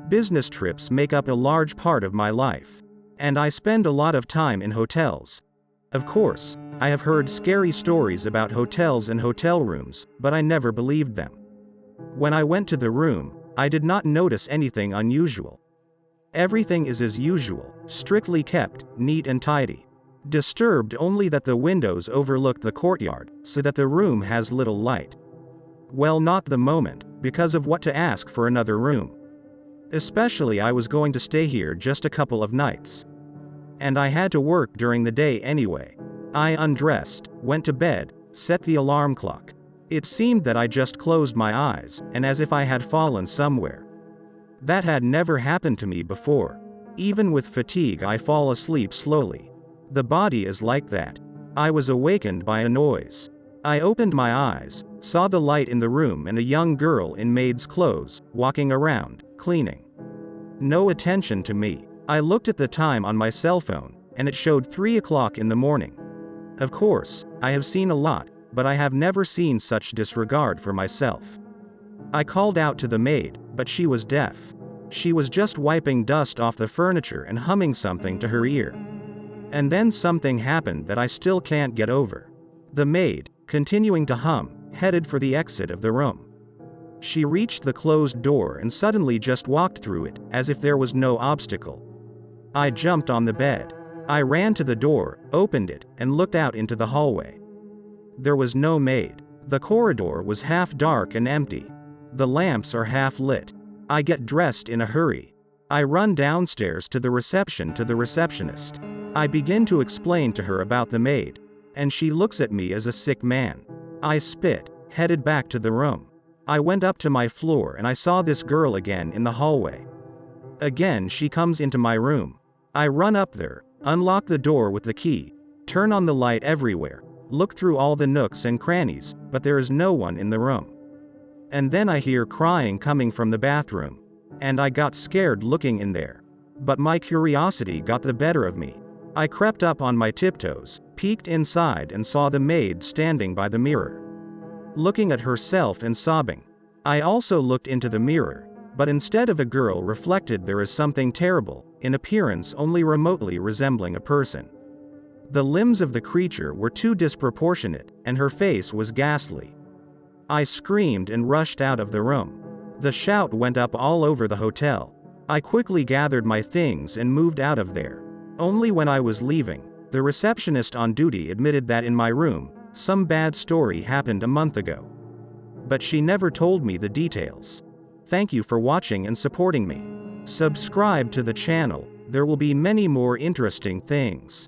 Business trips make up a large part of my life. And I spend a lot of time in hotels. Of course, I have heard scary stories about hotels and hotel rooms, but I never believed them. When I went to the room, I did not notice anything unusual. Everything is as usual, strictly kept, neat and tidy. Disturbed only that the windows overlook the courtyard, so that the room has little light. Well, not the moment, because of what to ask for another room. Especially I was going to stay here just a couple of nights. And I had to work during the day anyway. I undressed, went to bed, set the alarm clock. It seemed that I just closed my eyes, and as if I had fallen somewhere. That had never happened to me before. Even with fatigue I fall asleep slowly. The body is like that. I was awakened by a noise. I opened my eyes, saw the light in the room and a young girl in maid's clothes, walking around, cleaning. No attention to me. I looked at the time on my cell phone, and it showed 3 o'clock in the morning. Of course, I have seen a lot, but I have never seen such disregard for myself. I called out to the maid, but she was deaf. She was just wiping dust off the furniture and humming something to her ear. And then something happened that I still can't get over. The maid, continuing to hum, headed for the exit of the room. She reached the closed door and suddenly just walked through it, as if there was no obstacle. I jumped on the bed. I ran to the door, opened it, and looked out into the hallway. There was no maid. The corridor was half dark and empty. The lamps are half lit. I get dressed in a hurry. I run downstairs to the receptionist. I begin to explain to her about the maid. And she looks at me as a sick man. I spit, headed back to the room. I went up to my floor and I saw this girl again in the hallway. Again she comes into my room. I run up there, unlock the door with the key, turn on the light everywhere, look through all the nooks and crannies, but there is no one in the room. And then I hear crying coming from the bathroom. And I got scared looking in there. But my curiosity got the better of me. I crept up on my tiptoes, peeked inside and saw the maid standing by the mirror, looking at herself and sobbing. I also looked into the mirror, but instead of a girl reflected there is something terrible, in appearance only remotely resembling a person. The limbs of the creature were too disproportionate, and her face was ghastly. I screamed and rushed out of the room. The shout went up all over the hotel. I quickly gathered my things and moved out of there. Only when I was leaving, the receptionist on duty admitted that in my room, some bad story happened a month ago. But she never told me the details. Thank you for watching and supporting me. Subscribe to the channel, there will be many more interesting things.